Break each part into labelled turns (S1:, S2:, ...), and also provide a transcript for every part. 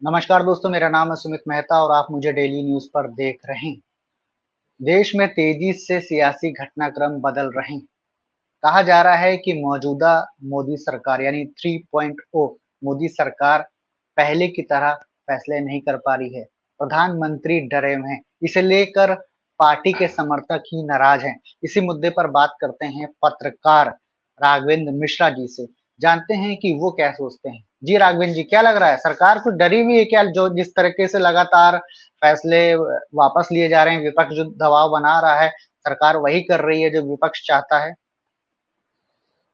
S1: नमस्कार दोस्तों, मेरा नाम है सुमित मेहता और आप मुझे डेली न्यूज़ पर देख रहे हैं। देश में तेजी से सियासी घटनाक्रम बदल रहे हैं। कहा जा रहा है कि मौजूदा मोदी सरकार यानी 3.0 मोदी सरकार पहले की तरह फैसले नहीं कर पा रही है। प्रधानमंत्री डरे हुए हैं। इसे लेकर पार्टी के समर्थक ही नाराज हैं। इसी मुद्दे पर बात करते हैं पत्रकार राघवेंद्र मिश्रा जी से। जानते हैं कि वो क्या सोचते हैं। जी राघवेंद्र जी, क्या लग रहा है, सरकार कुछ डरी हुई है क्या? जो जिस तरीके से लगातार फैसले वापस लिए जा रहे हैं, विपक्ष जो दबाव बना रहा है, सरकार वही कर रही है जो विपक्ष चाहता है।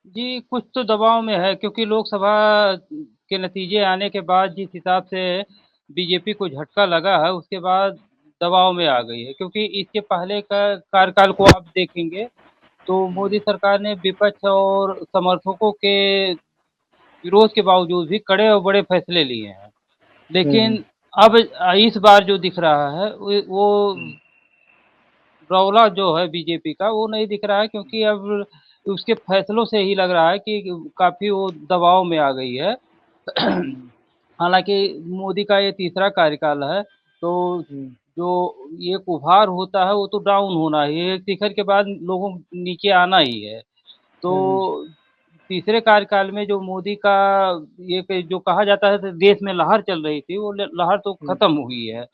S2: जी, कुछ तो दबाव में है क्योंकि लोकसभा के नतीजे आने के बाद जिस हिसाब से बीजेपी को झटका लगा है, उसके बाद दबाव में आ गई है। क्योंकि इसके पहले का कार्यकाल को आप देखेंगे, तो मोदी सरकार ने विपक्ष और समर्थकों के विरोध के बावजूद भी कड़े और बड़े फैसले लिए हैं।
S1: हम्म।
S2: लेकिन अब इस बार जो दिख रहा है, वो
S1: हम्म।
S2: रौला जो है बीजेपी का वो नहीं दिख रहा है, क्योंकि अब उसके फैसलों से ही लग रहा है कि काफ़ी वो दबाव में आ गई है।
S1: हम्म।
S2: हालाँकि मोदी का ये तीसरा कार्यकाल है, तो
S1: हम्म।
S2: जो एक उभार होता है वो तो डाउन होना ही है, एक शिखर के बाद लोगों को नीचे आना ही है।
S1: हम्म।
S2: तो तीसरे कार्यकाल में जो मोदी का एक जो कहा जाता है, तो देश में लहर चल रही थी, वो ल लहर तो
S1: हम्म।
S2: खत्म हुई है।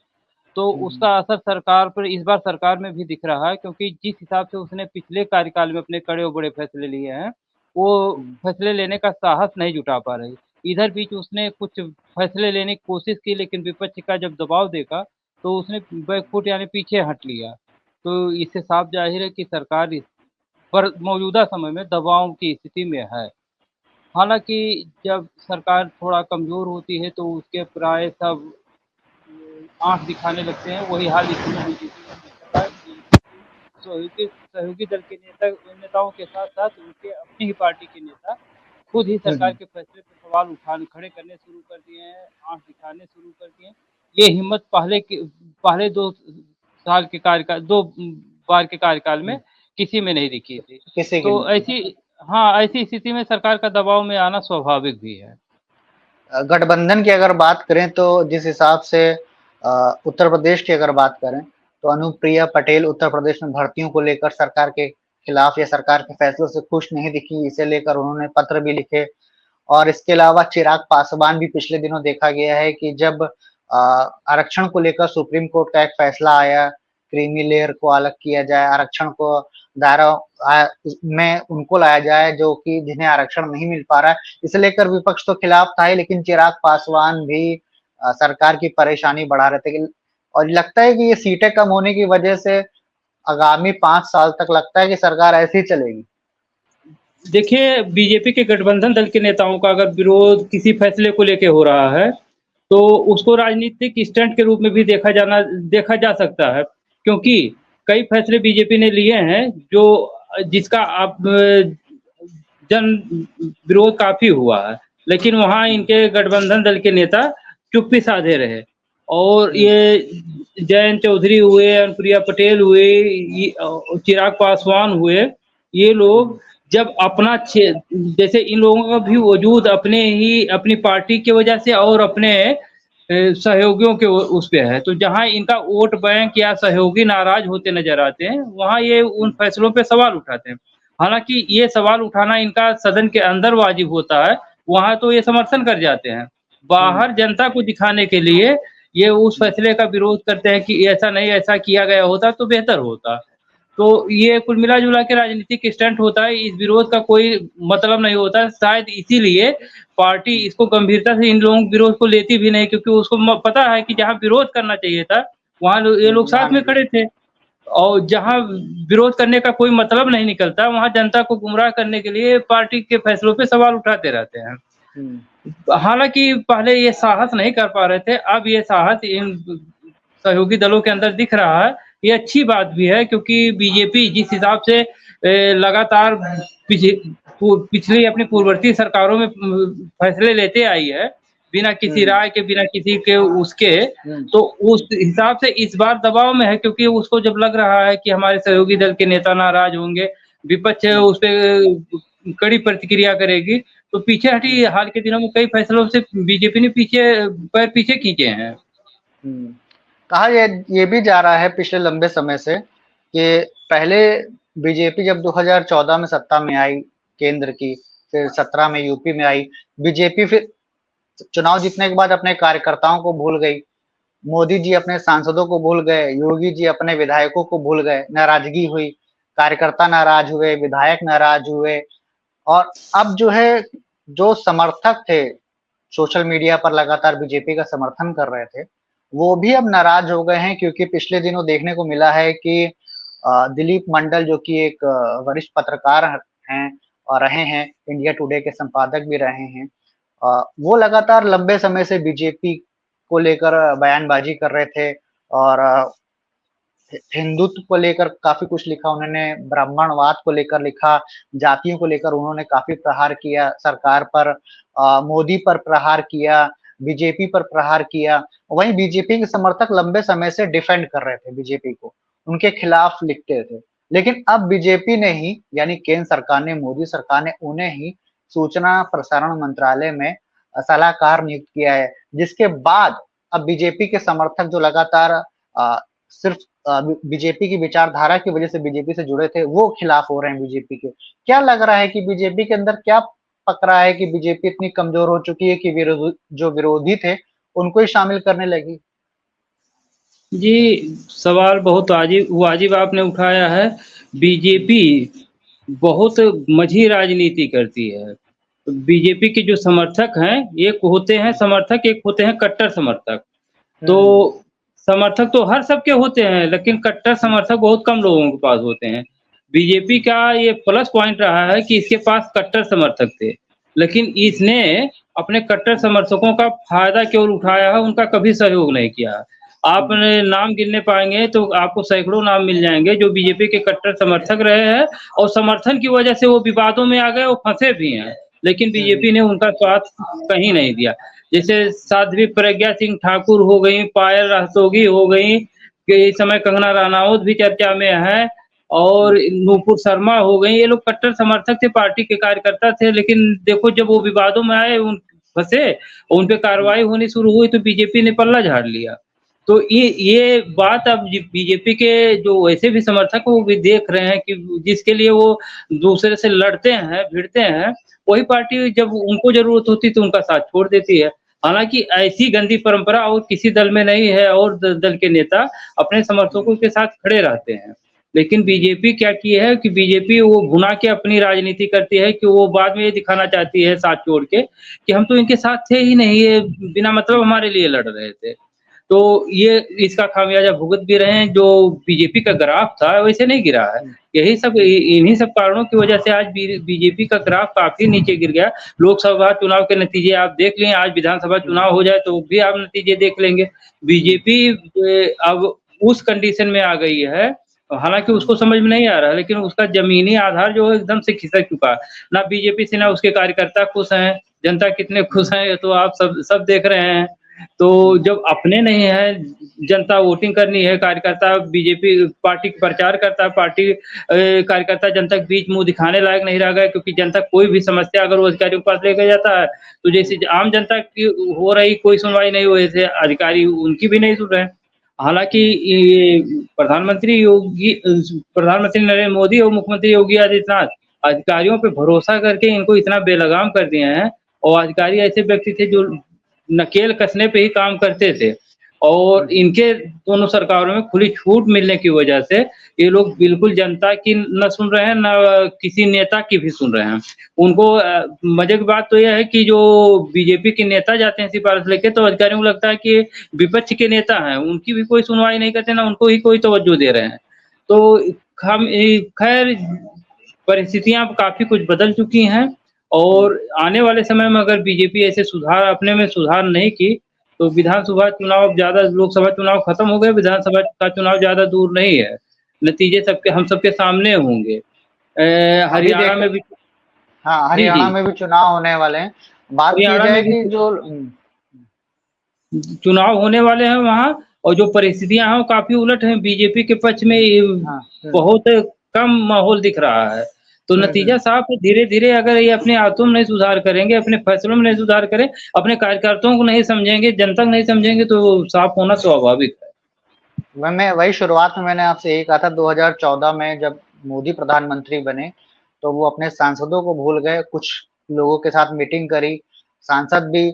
S2: तो
S1: हम्म।
S2: उसका असर सरकार पर इस बार सरकार में भी दिख रहा है, क्योंकि जिस हिसाब से उसने पिछले कार्यकाल में अपने कड़े और बड़े फैसले लिए हैं, वो
S1: हम्म।
S2: फैसले लेने का साहस नहीं जुटा पा रही। इधर बीच उसने कुछ फैसले लेने की कोशिश की, लेकिन विपक्ष का जब दबाव देखा, तो उसने बैकफुट यानी पीछे हट लिया। तो इससे साफ ज़ाहिर है कि सरकार इस पर मौजूदा समय में दबाव की स्थिति में है। हालाँकि जब सरकार थोड़ा कमज़ोर होती है, तो उसके प्राय सब आँख दिखाने लगते हैं। वही हाल इसमें बीजेपी में दिख रहा है कि सहयोगी दल के नेताओं के साथ-साथ उनके अपनी ही पार्टी के नेता खुद ही सरकार
S1: हम्म।
S2: के फैसले पे सवाल उठाने खड़े करने शुरू कर दिए हैं, आँख दिखाने शुरू कर दिए हैं। ये हिम्मत पहले 2 साल के कार्यकाल 2 बार के कार्यकाल में
S1: हम्म।
S2: किसी में नहीं दिखी थी।
S1: किसी की
S2: तो
S1: नहीं थी।
S2: ऐसी स्थिति में सरकार का दबाव में आना स्वाभाविक भी है।
S1: गठबंधन की अगर बात करें तो जिस हिसाब से उत्तर प्रदेश की अगर बात करें तो अनुप्रिया पटेल उत्तर प्रदेश में भर्तियों को लेकर सरकार के खिलाफ या सरकार के फैसलों से खुश नहीं दिखी। इसे लेकर उन्होंने पत्र भी लिखे। और इसके अलावा चिराग पासवान भी पिछले दिनों देखा गया है कि जब आरक्षण को लेकर सुप्रीम कोर्ट का एक फैसला आया, क्रीमी लेयर को अलग किया जाए, आरक्षण को दायरा में उनको लाया जाए जो कि जिन्हें आरक्षण नहीं मिल पा रहा है। इसे लेकर विपक्ष तो खिलाफ था ही, लेकिन चिराग पासवान भी सरकार की परेशानी बढ़ा रहे थे। और लगता है कि ये सीटें कम होने की वजह से आगामी 5 साल तक लगता है कि सरकार ऐसे ही चलेगी।
S2: देखिए, बीजेपी के गठबंधन दल के नेताओं का अगर विरोध किसी फैसले को लेके हो रहा है, तो उसको राजनीतिक स्टंट के रूप में भी देखा जा सकता है। क्योंकि कई फैसले बीजेपी ने लिए हैं जो जिसका अब जन विरोध काफ़ी हुआ है। लेकिन वहाँ
S1: हुँ।
S2: इनके गठबंधन दल के नेता चुप्पी साधे रहे। और
S1: हुँ।
S2: ये जयंत चौधरी हुए, अनुप्रिया पटेल हुए, चिराग पासवान हुए, ये लोग
S1: हुँ।
S2: जब अपना क्षे जैसे इन लोगों का भी वजूद अपने ही अपनी पार्टी की वजह से और अपने सहयोगियों के उस पे है। तो जहाँ इनका वोट बैंक या सहयोगी नाराज़ होते नज़र आते हैं, वहाँ ये उन
S1: हुँ।
S2: फैसलों पे सवाल उठाते हैं। हालाँकि ये सवाल उठाना इनका सदन के अंदर वाजिब होता है, वहाँ तो ये समर्थन कर जाते हैं।
S1: हुँ।
S2: बाहर जनता को दिखाने के लिए ये उस
S1: हुँ।
S2: फैसले का विरोध करते हैं कि ऐसा नहीं, ऐसा किया गया होता तो बेहतर होता। तो ये कुल मिला-जुला के राजनीतिक स्टंट होता है, इस विरोध का कोई मतलब नहीं होता। शायद इसीलिए पार्टी
S1: हुँ।
S2: इसको गंभीरता से इन लोगों के विरोध को लेती भी नहीं, क्योंकि उसको पता है कि जहाँ विरोध करना चाहिए था, वहाँ ये लोग
S1: वहाँ
S2: साथ में
S1: नहीं।
S2: खड़े थे। और जहाँ विरोध करने का कोई मतलब नहीं निकलता, वहाँ जनता को गुमराह करने के लिए पार्टी के फैसलों पे सवाल उठाते रहते हैं।
S1: हुँ।
S2: हालाँकि पहले ये साहस नहीं कर पा रहे थे, अब ये साहस इन सहयोगी दलों के अंदर दिख रहा है। ये अच्छी बात भी है, क्योंकि बीजेपी जिस हिसाब से लगातार पिछली अपनी पूर्ववर्ती सरकारों में फैसले लेते आई है, बिना
S1: हुँ।
S2: किसी राय के, बिना किसी के उसके,
S1: हुँ।
S2: तो उस हिसाब से इस बार दबाव में है, क्योंकि उसको जब लग रहा है कि हमारे सहयोगी दल के नेता नाराज़ होंगे, विपक्ष
S1: हुँ।
S2: उस पे कड़ी प्रतिक्रिया करेगी। तो पीछे हटी, हाल के दिनों में कई फैसलों से बीजेपी ने पैर पीछे खींचे हैं।
S1: हुँ। कहा ये भी जा रहा है पिछले लंबे समय से कि पहले बीजेपी जब 2014 में सत्ता में आई केंद्र की, फिर 17 में यूपी में आई, बीजेपी फिर चुनाव जीतने के बाद अपने कार्यकर्ताओं को भूल गई। मोदी जी अपने सांसदों को भूल गए, योगी जी अपने विधायकों को भूल गए, नाराजगी हुई, कार्यकर्ता नाराज हुए, विधायक नाराज हुए और अब जो है, जो समर्थक थे, सोशल मीडिया पर लगातार बीजेपी का समर्थन कर रहे थे, वो भी अब नाराज हो गए हैं क्योंकि पिछले दिनों देखने को मिला है कि दिलीप मंडल जो कि एक वरिष्ठ पत्रकार हैं और रहे हैं, इंडिया टुडे के संपादक भी रहे हैं। वो लगातार लंबे समय से बीजेपी को लेकर बयानबाजी कर रहे थे और हिंदुत्व को लेकर काफ़ी कुछ लिखा उन्होंने, ब्राह्मणवाद को लेकर लिखा, जातियों को लेकर उन्होंने काफ़ी प्रहार किया सरकार पर, मोदी पर प्रहार किया, बीजेपी पर प्रहार किया। वहीं बीजेपी के समर्थक लंबे समय से डिफेंड कर रहे थे बीजेपी को, उनके खिलाफ लिखते थे। लेकिन अब बीजेपी ने ही यानी केंद्र सरकार ने, मोदी सरकार ने उन्हें ही सूचना प्रसारण मंत्रालय में सलाहकार नियुक्त किया है, जिसके बाद अब बीजेपी के समर्थक जो लगातार सिर्फ बीजेपी की विचारधारा की वजह से बीजेपी से जुड़े थे, वो खिलाफ हो रहे हैं बीजेपी के। क्या लग रहा है कि बीजेपी के अंदर क्या पक रहा है कि बीजेपी इतनी कमज़ोर हो चुकी है कि जो विरोधी थे, उनको ही शामिल करने लगी?
S2: जी, सवाल बहुत वाजिब आपने उठाया है। बीजेपी बहुत मझी राजनीति करती है। बीजेपी के जो समर्थक हैं, एक होते हैं समर्थक, एक होते हैं कट्टर समर्थक।
S1: हुँ,
S2: तो
S1: हुँ।
S2: समर्थक तो हर सबके होते हैं, लेकिन कट्टर
S1: हुँ,
S2: समर्थक बहुत कम लोगों के पास होते हैं। बीजेपी का ये प्लस पॉइंट रहा है कि इसके पास कट्टर समर्थक थे, लेकिन इसने अपने कट्टर
S1: हुँ,
S2: समर्थकों का फ़ायदा केवल उठाया है, उनका कभी सहयोग नहीं किया।
S1: हुँ,
S2: आपने नाम गिनने पाएँगे तो आपको सैकड़ों नाम मिल जाएँगे जो बीजेपी के कट्टर समर्थक रहे हैं और समर्थन की वजह से वो विवादों में आ गए और फँसे भी हैं। लेकिन
S1: हुँ,
S2: बीजेपी
S1: हुँ,
S2: ने उनका साथ कहीं नहीं दिया। जैसे साध्वी प्रज्ञा सिंह ठाकुर हो गईं, पायल रस्तोगी हो गईं, कि इस समय कंगना रनौत भी चर्चा में है और
S1: हुँ,
S2: नूपुर शर्मा हो गईं, ये लोग कट्टर समर्थक थे, पार्टी के कार्यकर्ता थे, लेकिन देखो जब वो विवादों में आए फँसे और उन पे
S1: हुँ,
S2: कार्रवाई होनी शुरू हुई तो बीजेपी ने पल्ला झाड़ लिया। तो ये बात अब बीजेपी के जो वैसे भी समर्थक हैं, वो भी देख रहे हैं कि जिसके लिए वो दूसरे से लड़ते हैं, भिड़ते हैं, वही पार्टी जब उनको ज़रूरत होती है तो उनका साथ छोड़ देती है। हालाँकि ऐसी गंदी परंपरा और किसी दल में नहीं है और द दल के नेता अपने
S1: हुँ,
S2: समर्थकों के साथ खड़े रहते हैं। लेकिन बीजेपी क्या की है कि बीजेपी वो भुना के अपनी राजनीति करती है कि वो बाद में ये दिखाना चाहती है साथ छोड़ के कि हम तो इनके साथ थे ही नहीं, ये बिना मतलब हमारे लिए लड़ रहे थे। तो ये इसका खामियाजा भुगत भी रहे हैं, जो बीजेपी का ग्राफ था वैसे नहीं गिरा है।
S1: हुँ,
S2: यही सब इन्हीं सब कारणों की वजह से आज बीजेपी का ग्राफ काफ़ी नीचे गिर गया। लोकसभा चुनाव के नतीजे आप देख लें, आज विधानसभा
S1: हुँ,
S2: चुनाव हो जाए तो भी आप नतीजे देख लेंगे।
S1: हुँ,
S2: बीजेपी अब उस कंडीशन में आ गई है, हालाँकि
S1: हुँ,
S2: उसको समझ में नहीं आ रहा है, लेकिन उसका ज़मीनी आधार जो है एकदम से खिसक चुका है। ना बीजेपी से ना उसके कार्यकर्ता खुश हैं, जनता कितने खुश
S1: हुँ,
S2: हैं ये तो आप सब सब देख रहे हैं। तो
S1: हुँ,
S2: जब अपने नहीं हैं, जनता वोटिंग करनी है, कार्यकर्ता बीजेपी पार्टी का प्रचार करता है, कार्यकर्ता जनता के बीच मुँह दिखाने लायक नहीं रह गए क्योंकि जनता कोई भी समस्या अगर वो अधिकारियों के पास लेके जाता है, तो जैसे आम जनता की हो रही कोई सुनवाई नहीं हो रही थी, अधिकारी उनकी भी नहीं सुन रहे हैं। हालाँकि
S1: हुँ,
S2: ये प्रधानमंत्री नरेंद्र मोदी और मुख्यमंत्री योगी आदित्यनाथ अधिकारियों पे भरोसा करके इनको इतना बेलगाम कर दिए हैं और अधिकारी ऐसे व्यक्ति थे जो नकेल कसने पे ही काम करते थे और
S1: हुँ,
S2: इनके दोनों सरकारों में खुली छूट मिलने की वजह से ये लोग बिल्कुल जनता की न सुन रहे हैं, ना किसी नेता की भी सुन रहे हैं। उनको मज़े की बात तो ये है कि जो बीजेपी के नेता जाते हैं सिफ़ारिश लेके तो अधिकारियों को लगता है कि विपक्ष के नेता हैं, उनकी भी कोई सुनवाई नहीं करते, ना उनको ही कोई तवज्जो दे रहे हैं। तो खैर परिस्थितियाँ अब काफ़ी कुछ बदल चुकी हैं
S1: हुँ,
S2: और आने वाले समय में अगर बीजेपी ऐसे सुधार अपने में सुधार नहीं की, तो विधानसभा चुनाव ज़्यादा लोकसभा चुनाव खत्म हो गए, विधानसभा का चुनाव ज़्यादा दूर नहीं है। नतीजे हम सबके सामने होंगे।
S1: अभी
S2: हरियाणा
S1: देख
S2: में भी
S1: हाँ,
S2: जी,
S1: हरियाणा
S2: जी।
S1: में भी चुनाव होने वाले हैं। बात की
S2: हरियाणा
S1: जाए
S2: में भी
S1: कि जो
S2: चुनाव होने वाले हैं वहाँ और जो परिस्थितियाँ हैं वो काफ़ी उलट हैं। बीजेपी के पक्ष में ये
S1: हाँ, हुँ,
S2: बहुत कम माहौल दिख रहा है। तो नतीजा साफ है, धीरे-धीरे अगर ये अपने आदतों में नहीं सुधार करेंगे, अपने फैसलों में नहीं सुधार करें, अपने कार्यकर्ताओं को नहीं समझेंगे, जनता को नहीं समझेंगे तो साफ होना स्वाभाविक है।
S1: मैं वही शुरुआत में मैंने आपसे यही कहा था 2014 में जब मोदी प्रधानमंत्री बने, तो वो अपने सांसदों को भूल गए, कुछ लोगों के साथ मीटिंग करी, सांसद भी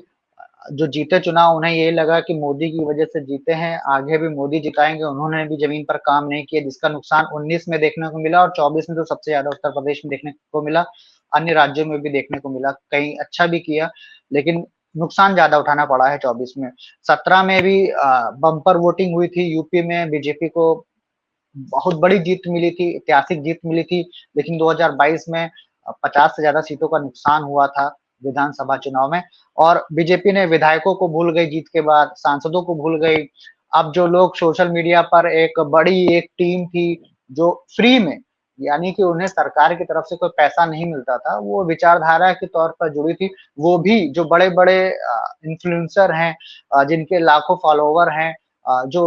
S1: जो जीते चुनाव उन्हें यही लगा कि मोदी की वजह से जीते हैं, आगे भी मोदी जिताएँगे, उन्होंने भी ज़मीन पर काम नहीं किया, जिसका नुकसान 19 में देखने को मिला और 24 में तो सबसे ज़्यादा उत्तर प्रदेश में देखने को मिला, अन्य राज्यों में भी देखने को मिला, कहीं अच्छा भी किया, लेकिन नुकसान ज़्यादा उठाना पड़ा है 24 में। 17 में भी बम्पर वोटिंग हुई थी यूपी में, बीजेपी को बहुत बड़ी जीत मिली थी, ऐतिहासिक जीत मिली थी, लेकिन 2022 में 50 से ज़्यादा सीटों का नुकसान हुआ था विधानसभा चुनाव में और बीजेपी ने विधायकों को भूल गई जीत के बाद, सांसदों को भूल गई। अब जो लोग सोशल मीडिया पर एक बड़ी एक टीम थी, जो फ्री में यानी कि उन्हें सरकार की तरफ से कोई पैसा नहीं मिलता था, वो विचारधारा के तौर पर जुड़ी थी, वो भी जो बड़े-बड़े इन्फ्लुएंसर हैं जिनके लाखों फॉलोवर हैं जो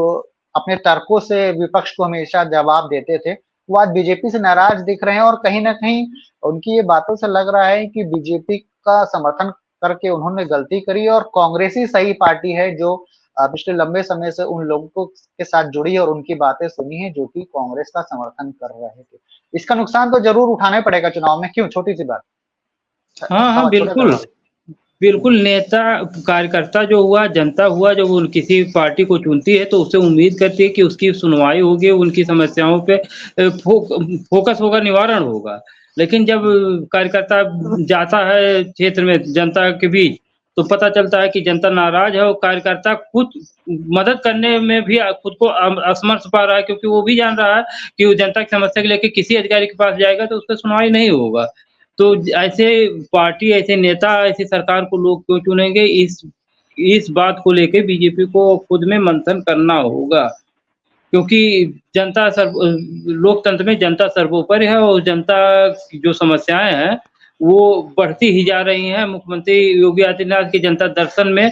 S1: अपने तर्कों से विपक्ष को हमेशा जवाब देते थे, वो आज बीजेपी से नाराज़ दिख रहे हैं और कहीं न कहीं उनकी ये बातों से लग रहा है कि बीजेपी का समर्थन करके उन्होंने गलती करी और कांग्रेस ही सही पार्टी है जो पिछले लंबे समय से उन लोगों के साथ जुड़ी है और उनकी बातें सुनी है जो कि कांग्रेस का समर्थन कर रहे थे। इसका नुकसान तो ज़रूर उठाना ही पड़ेगा चुनाव में, क्यों? छोटी-सी बात।
S2: हाँ, हाँ,
S1: छोटा
S2: बिल्कुल।
S1: सवाल।
S2: बिल्कुल, नेता कार्यकर्ता जो हुआ, जनता हुआ जब वो किसी पार्टी को चुनती है तो उससे उम्मीद करती है कि उसकी सुनवाई होगी, उनकी समस्याओं पे फोकस होगा, निवारण होगा। लेकिन जब कार्यकर्ता जाता है क्षेत्र में जनता के बीच, तो पता चलता है कि जनता नाराज़ है और कार्यकर्ता खुद मदद करने में भी खुद को असमर्थ पा रहा है क्योंकि वो भी जान रहा है कि वो जनता की समस्या को लेके किसी अधिकारी के पास जाएगा तो उसका सुनवाई नहीं होगा। तो ऐसे पार्टी, ऐसे नेता, ऐसी सरकार को लोग क्यों चुनेंगे? इस बात को लेके बीजेपी को खुद में मंथन करना होगा। क्योंकि लोकतंत्र में जनता सर्वोपरि है और जनता की जो समस्याएँ हैं, वो बढ़ती ही जा रही हैं। मुख्यमंत्री योगी आदित्यनाथ की जनता दर्शन में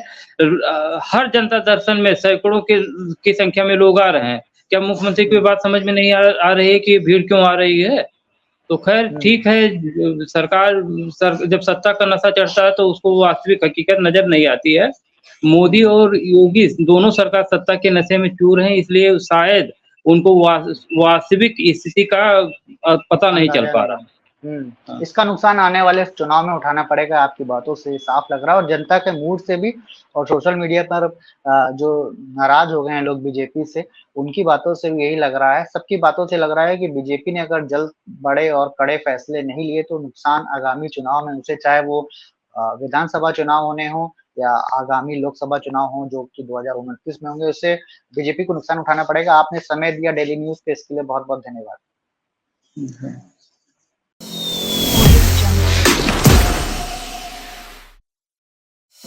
S2: हर जनता दर्शन में सैकड़ों की संख्या में लोग आ रहे हैं। क्या मुख्यमंत्री को ये बात समझ में नहीं आ रही है कि ये भीड़ क्यों आ रही है? तो खैर
S1: हुँ।
S2: ठीक है, जब सत्ता का नशा चढ़ता है तो उसको वास्तविक हकीकत नज़र नहीं आती है। मोदी और योगी दोनों सरकार सत्ता के नशे में चूर हैं इसलिए शायद उनको वास्तविक स्थिति का पता नहीं चल
S1: अंदाज़ा
S2: पा
S1: नहीं
S2: रहा।
S1: है। हुँ,
S2: हाँ।
S1: इसका नुकसान आने वाले चुनाव में उठाना पड़ेगा आपकी बातों से साफ लग रहा है और जनता के मूड से भी और सोशल मीडिया पर जो नाराज़ हो गए हैं लोग बीजेपी से, उनकी बातों से भी यही लग रहा है। सबकी बातों से लग रहा है कि बीजेपी ने अगर जल्द बड़े और कड़े फैसले नहीं लिए तो नुकसान आगामी चुनाव में उसे चाहे वो विधानसभा चुनाव होने हों या आगामी लोकसभा चुनाव हों जो कि 2029 में होंगे, उससे बीजेपी को नुकसान उठाना पड़ेगा। आपने समय दिया डेली न्यूज़ पे इसके लिए बहुत-बहुत धन्यवाद।
S2: हुँ, है।